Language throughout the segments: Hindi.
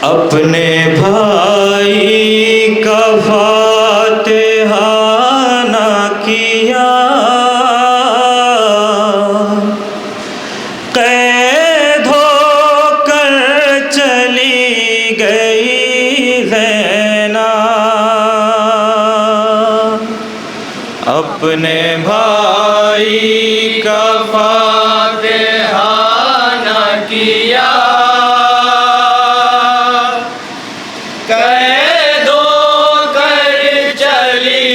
अपने भाई का फातिहा ना किया, कैद होकर चली गई ज़ैनब। अपने भाई का फातिहा ना किया, कैद होकर चली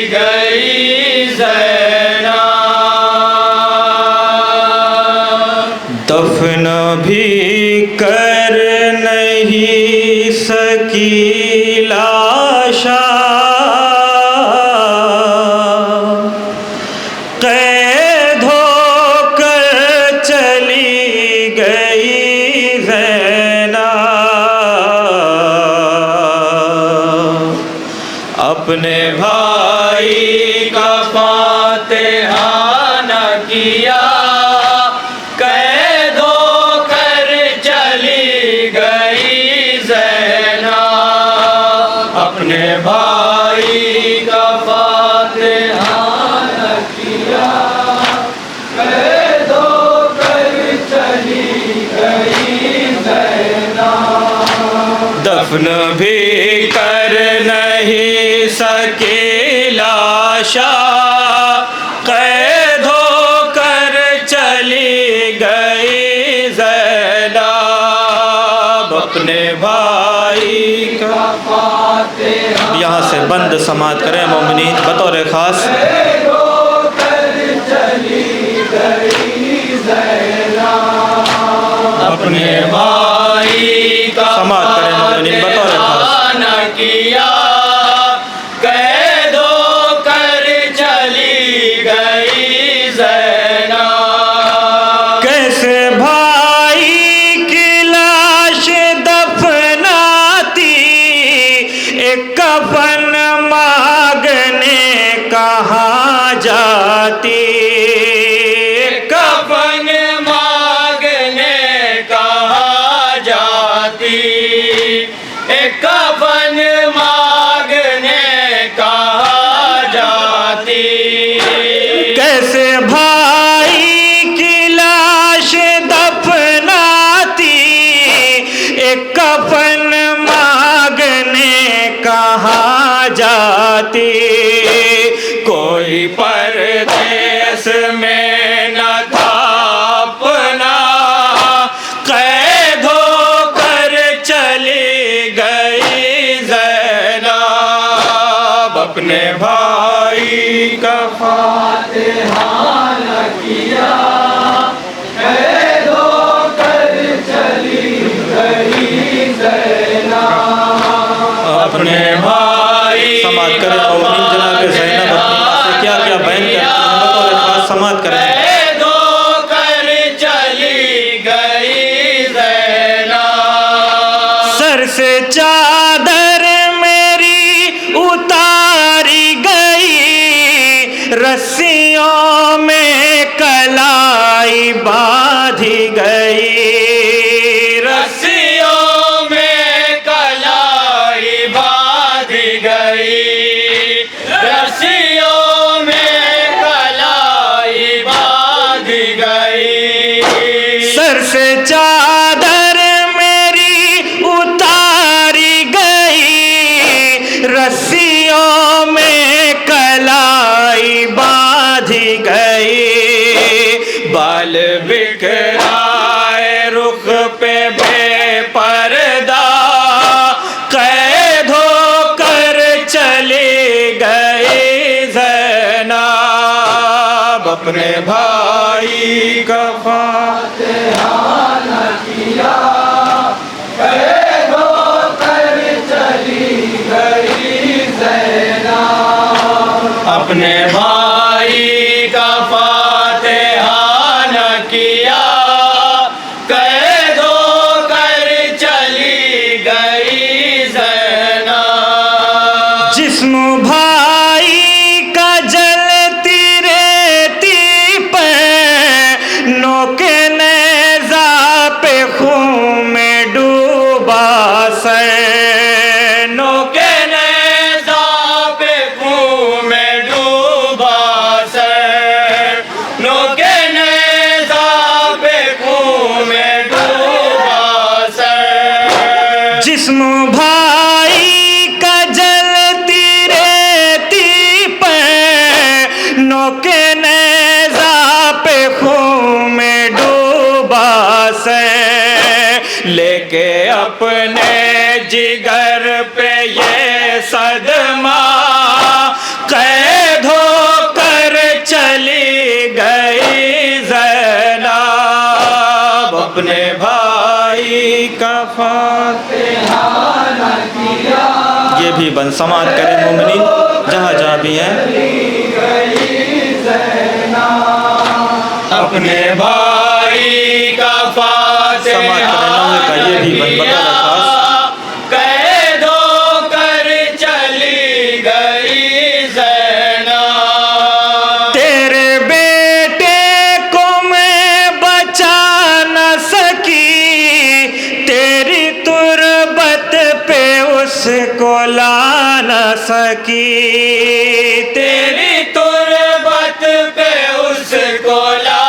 गई ज़ैनब। दफन भी कर नहीं सकी लाशा, कैद होकर चली गई ज़ैनब। अपने भाई का फातिहा ना किया, कैद होकर चली गई ज़ैनब। अपने भाई का फातिहा ना किया, कैद होकर चली गई ज़ैनब। दफन भी कर नहीं सके लाशा, कैद होकर चली गई ज़ैनब। अपने भाई का फातिहा। यहाँ से बंद समात करें मोमिनीन बतौर खास। कैद होकर चली गई ज़ैनब। अपने भाई का समात करें मोमिनीन बतौर खास। किया, कैद होकर चली गई ज़ैनब। कैसे भाई की लाश दफनाती, एक कफन मांगने कहाँ जाती, कफन मांगने कहाँ जाती, एक कफन मांगने कहाँ जाती। कैसे भाई की लाश दफनाती, एक कफन मांगने कहाँ जाती। कोई परदेस में न था अपना, कैद होकर चली गई ज़ैनब। अपने भाई का फातिहा ना किया, कैद होकर चली गई ज़ैनब। अपने भाई समात करें और जनाब ज़ैनब अपनी माँ से क्या क्या बयान करती हैं बतौर खास समात करें। कैद होकर चली गई ज़ैनब। सर से चादर मेरी उतारी गई, रस्सियों में कलाई बांधी गई, रस्सियों में कलाई बांधी गई, रस्सियों में कलाई बांधी गई। सर से चादर मेरी उतारी गई, रस्सियों में कलाई बांधी गई। बाल बिखराए रुख पे बेपर्दा, कैद होकर चली गई ज़ैनब। अपने भाई का फातिहा ना किया, कैद होकर चली गई ज़ैनब। अपने भाई का फातिहा ना किया, कैद होकर चली गई ज़ैनब। जिस्म भाई का जलती रेती पे, नोके नेज़ा पे खून में डूबा सैनो के नेज़ा पे खून में डूबा सैनो के नेज़ा पे खून में डूबा सै जिस्म भाई का जलती रेती पे नोके नेज़ा पे खून में डूबा से लेके अपने जिगर पे ये सदमा कैद होकर चली गई ज़ैनब अपने भाई का फातिहा न किया। ये भी बन समात करें मोमिनीन जहाँ जहाँ भी हैं। अपने भाई का फातिहा का ये भी बन बता खास कैद होकर चली गई ज़ैनब तेरे बेटे को मैं बचा न सकी तेरी तुरबत पे उसको ला न सकी तेरी तुरबत पे उसको ला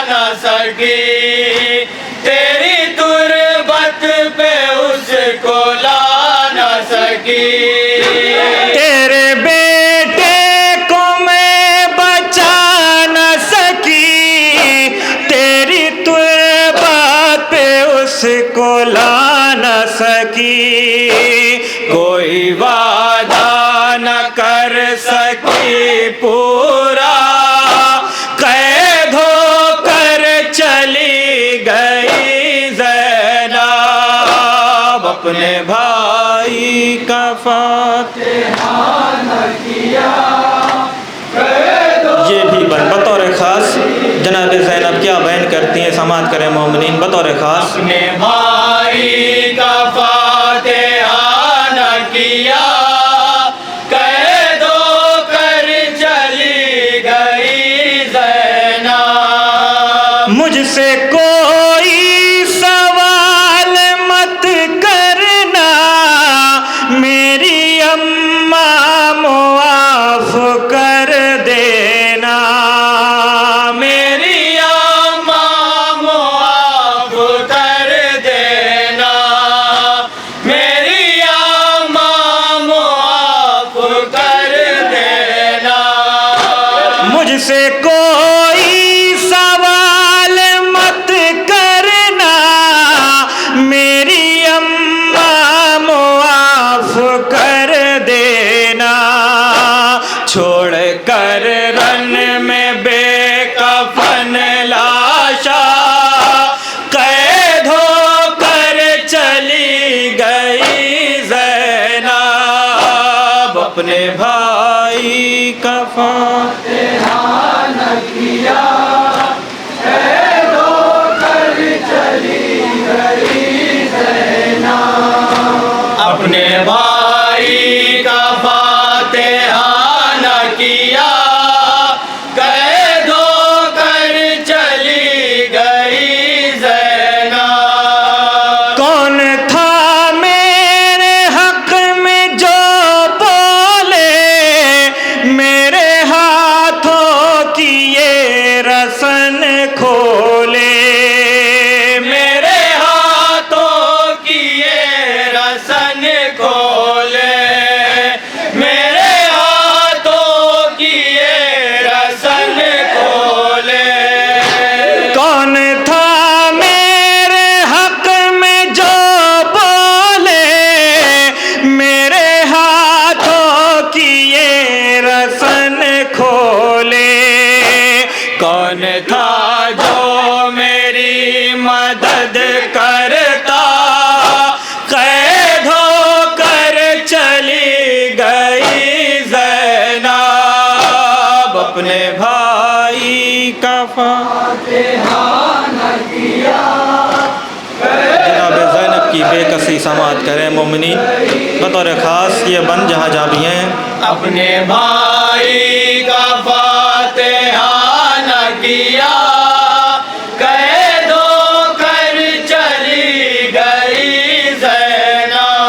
न सकी तेरी तुरबत पे उसको ला न सकी तेरे बेटे को मैं बचा न सकी तेरी तुरबत पे उसको ला न सकी कोई वादा न कर सकी पूरा कैद होकर चली गई ज़ैनब अपने भाई का फातिहा न किया। ये भी बतौर खास जनाब ज़ैनब क्या बयान करती हैं समात करें मोमिनीन बतौर खास अपने भाई का फातिहा न किया कैद होकर चली गई ज़ैनब मुझसे कोई सवाल मत करना मेरी अम्मा मुआफ कर देना मेरी अम्मा मुआफ कर देना मेरी अम्मा मुआफ कर देना मुझसे कोई सवाल मत करना मेरी अम्मा मुआफ कर देना छोड़ कर रन में बेकफन लाशा कैद होकर चली गई ज़ैनब अपने भाई का फातिहा न किया कैद होकर चली गई ज़ैनब अपने भाई का फातिहा न किया कैद होकर चली गई ज़ैनब कौन था मेरे हक में जो बोले मेरे हाथों की ये रसन खोले मेरे हाथों की ये रसन खोले मेरे हाथों की ये रसन खोले कौन था मेरे हक में जो बोले मेरे हाथों की ये रसन खोले कौन था जो मेरी मदद करता कैद होकर चली गई ज़ैनब अपने भाई का फातिहा न किया जनाब ज़ैनब की बेकसी समात करें मोमिनीन बतौर ख़ास ये बन जहाँ जहाँ भी हैं अपने भाई का फातिहा न किया कैद होकर चली गई ज़ैनब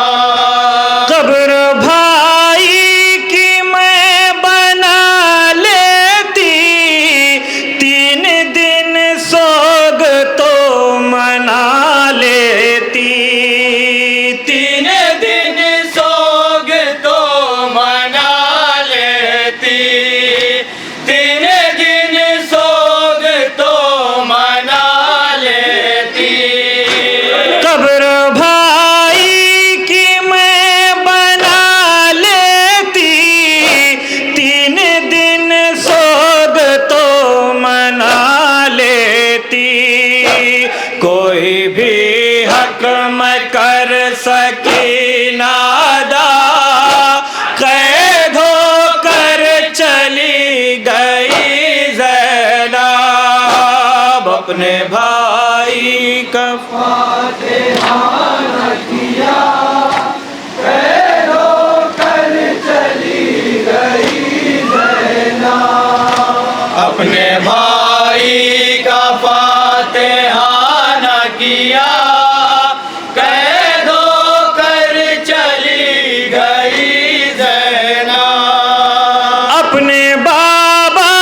नादा, कैद होकर चली गई ज़ैनब। अपने भाई का फातिहा न किया, कैद होकर चली गई ज़ैनब। अपने भाई का फातिहा न किया, कैद होकर चली गई ज़ैनब। अपने बाबा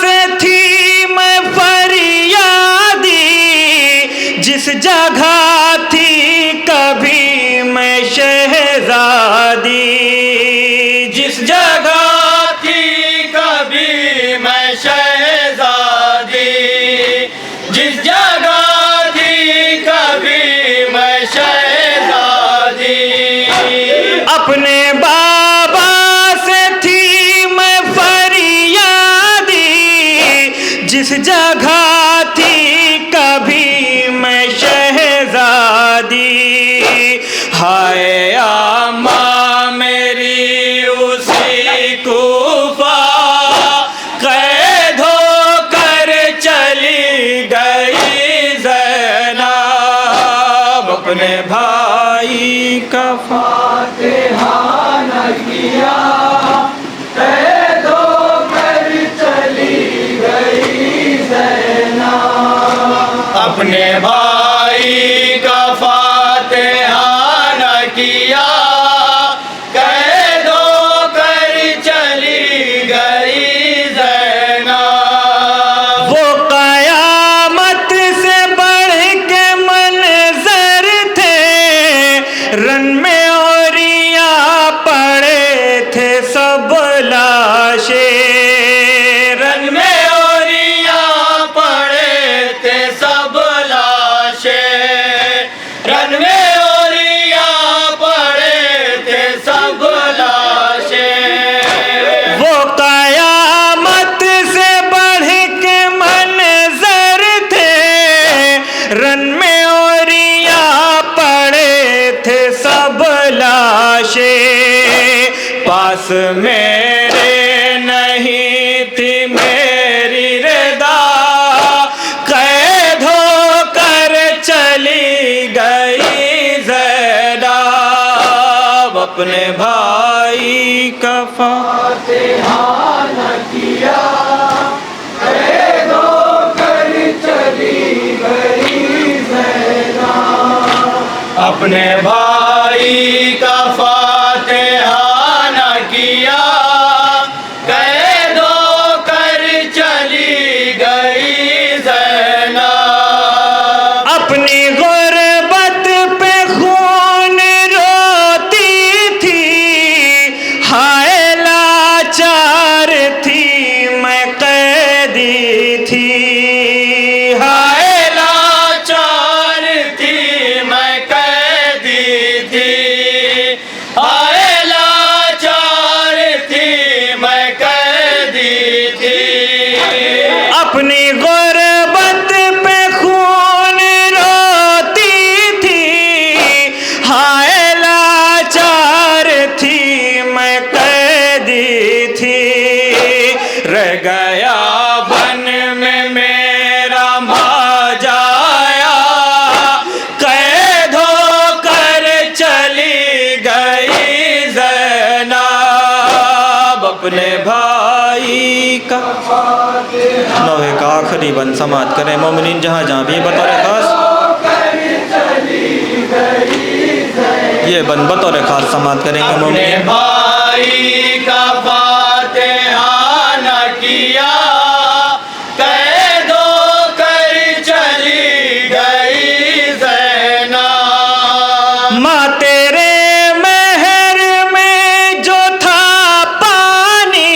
से थी मैं फरियादी, जिस जगह थी कभी मैं शहजादी, जिस जगह थी कभी मैं शहजादी, जिस जगह थी कभी मैं शहजादी। अपने बाबा से थी मैं फरियादी, जिस जगह थी कभी मैं शहजादी। हाय अम्मा मेरी उसी कूफा, कैद होकर चली गई ज़ैनब। अपने भाई का फातिहा न किया, कैद होकर चली गई ज़ैनब। अपने भाई का फातिहा न किया, कैद होकर चली गई ज़ैनब। वो कयामत से बढ़ के मंज़र थे, रन में औरिया पड़े थे सब लाशे, रन में औरिया पड़े थे सब लाशे, रन में औरिया पड़े थे सब लाशे। वो कयामत से बढ़ के मंज़र थे, रन में औरिया पड़े थे सब लाशे। पास मेरे नहीं थी मेरी रदा, कैद होकर चली गई ज़ैनब। अपने भाई का फातिहा न किया, कैद होकर चली गई ज़ैनब। अपने भाई का फातिहा न किया, कैद होकर चली गई ज़ैनब। अपनी गुर्बत पे खून रोती थी, हाय लाचार थी मैं कैदी थी, हाय लाचार थी मैं कैदी थी, हाय लाचार थी मैं कैदी थी। अपनी गुर्बत पे खून रोती थी, हाय लाचार थी मैं कैदी थी। रह गया बन में मेरा माजाया, कैद होकर चली गई ज़ैनब। अपने भाई का नौहे का आखिरी बंद समात करें मोमिनीन जहाँ जहाँ भी बतौर खास, ये बंद बतौर खास समात करेंगे मोमिनीन। भाई का फातिहा न किया, कैद होकर चली गई ज़ैनब। माँ तेरे महर में जो था पानी,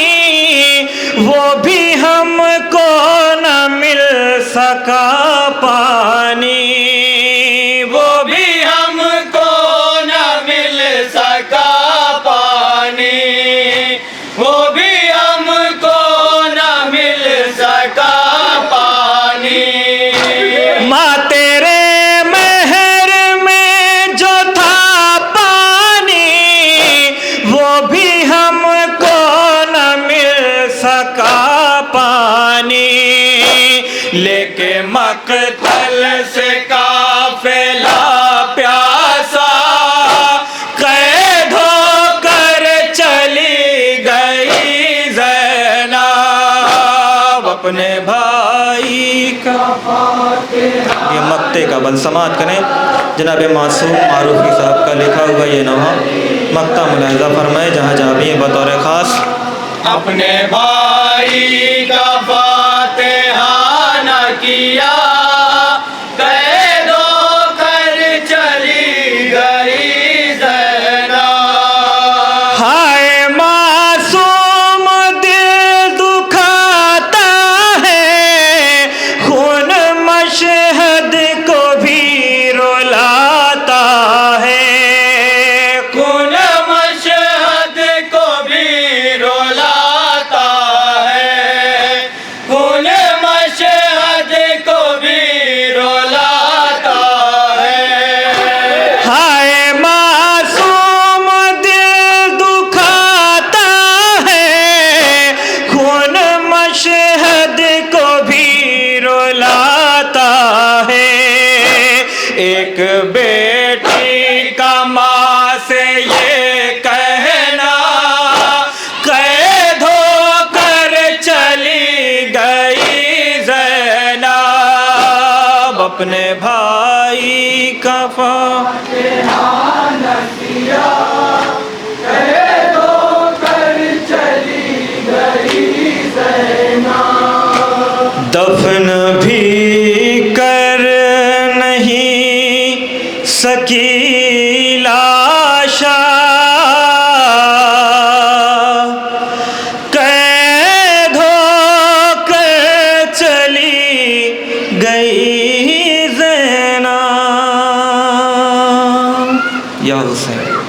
वो भी हमको न मिल सका पानी, वो भी हमको न मिल सका पानी, वो भी हमको न मिल अपने भाई का ये मक्ते का बंद समात करें। जनाब मासूम मारूफी साहब का लिखा हुआ ये नवा मक्ता मुलाहिजा फरमाए जहाँ जहाँ भी बतौर ख़ास अपने भाई का फातिहा न किया, कैदो कर चली गई ज़ैनब। हाय मासूम दिल दुखाता है, खून मशहद को भी रुलाता है। खून मशहद को भी रुलाता है, खून मशहद को भी रुलाता है। हाय मासूम दिल दुखाता है, खून मशहद को भी रुलाता है। एक बेटी का माँ से ये कहना, कैद होकर चली गई ज़ैनब। अपने भाई का दफन